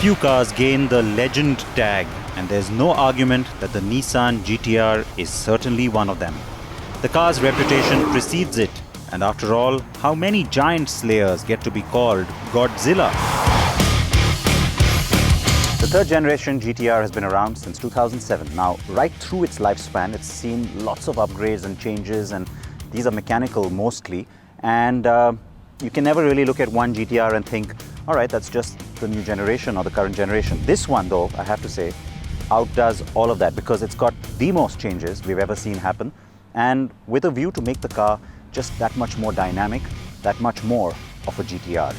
Few cars gain the legend tag, and there's no argument that the Nissan GT-R is certainly one of them. The car's reputation precedes it, and after all, how many giant slayers get to be called Godzilla? The third generation GT-R has been around since 2007. Now, right through its lifespan, it's seen lots of upgrades and changes, and these are mechanical mostly. And you can never really look at one GT-R and think, all right, that's just the new generation or the current generation. This one, though, I have to say, outdoes all of that because it's got the most changes we've ever seen happen, and with a view to make the car just that much more dynamic, that much more of a GT-R.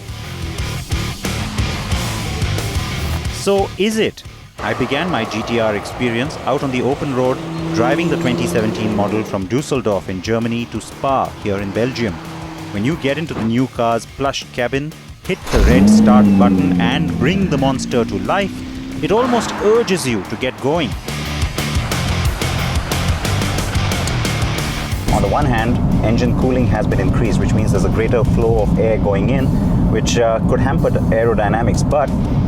So is it? I began my GT-R experience out on the open road, driving the 2017 model from Düsseldorf in Germany to Spa here in Belgium. When you get into the new car's Plush Cabin, hit the red start button and bring the monster to life, it almost urges you to get going. On the one hand, engine cooling has been increased, which means there's a greater flow of air going in, which could hamper the aerodynamics, but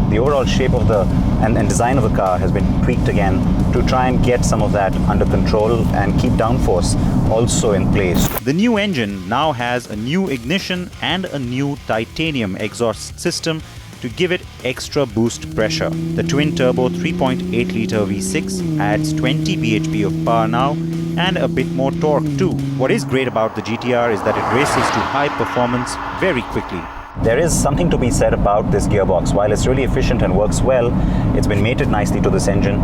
the overall shape of the and design of the car has been tweaked again to try and get some of that under control and keep downforce also in place. The new engine now has a new ignition and a new titanium exhaust system to give it extra boost pressure. The twin-turbo 3.8-litre V6 adds 20 Bhp of power now and a bit more torque too. What is great about the GT-R is that it races to high performance very quickly. There is something to be said about this gearbox. While it's really efficient and works well, it's been mated nicely to this engine.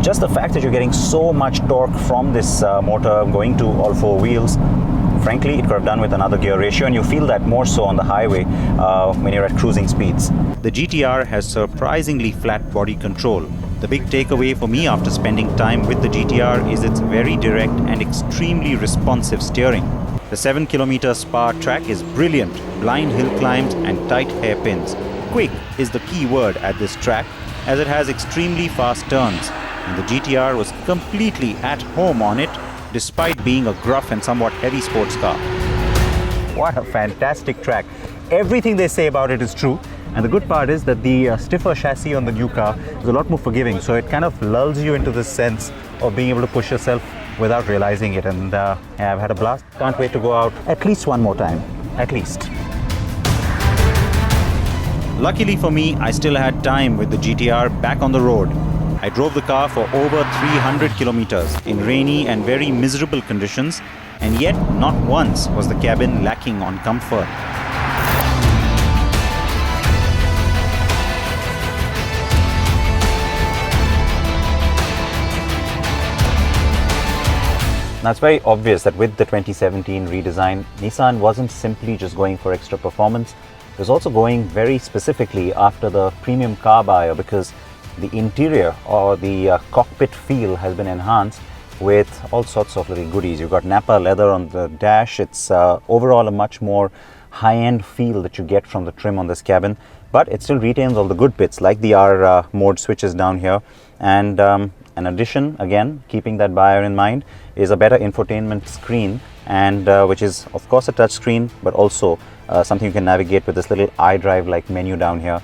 Just the fact that you're getting so much torque from this motor going to all four wheels, frankly, it could have done with another gear ratio, and you feel that more so on the highway when you're at cruising speeds. The GT-R has surprisingly flat body control. The big takeaway for me after spending time with the GT-R is its very direct and extremely responsive steering. The 7-kilometer Spa track is brilliant, blind hill climbs and tight hairpins. Quick is the key word at this track, as it has extremely fast turns, and the GT-R was completely at home on it, despite being a gruff and somewhat heavy sports car. What a fantastic track. Everything they say about it is true, and the good part is that the stiffer chassis on the new car is a lot more forgiving, so it kind of lulls you into this sense of being able to push yourself without realizing it, and I've had a blast. Can't wait to go out at least one more time, at least. Luckily for me, I still had time with the GT-R back on the road. I drove the car for over 300 kilometers in rainy and very miserable conditions, and yet not once was the cabin lacking on comfort. Now, it's very obvious that with the 2017 redesign, Nissan wasn't simply just going for extra performance. It was also going very specifically after the premium car buyer, because the interior or the cockpit feel has been enhanced with all sorts of little goodies. You've got Napa leather on the dash. It's overall a much more high-end feel that you get from the trim on this cabin, but it still retains all the good bits like the R mode switches down here, and in addition, again, keeping that buyer in mind, is a better infotainment screen, and which is of course a touch screen, but also something you can navigate with this little iDrive-like menu down here.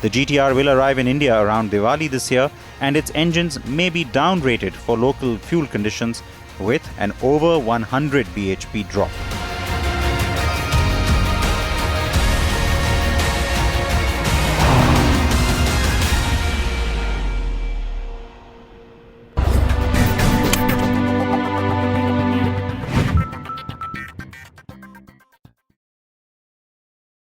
The GT-R will arrive in India around Diwali this year, and its engines may be down-rated for local fuel conditions with an over 100 Bhp drop.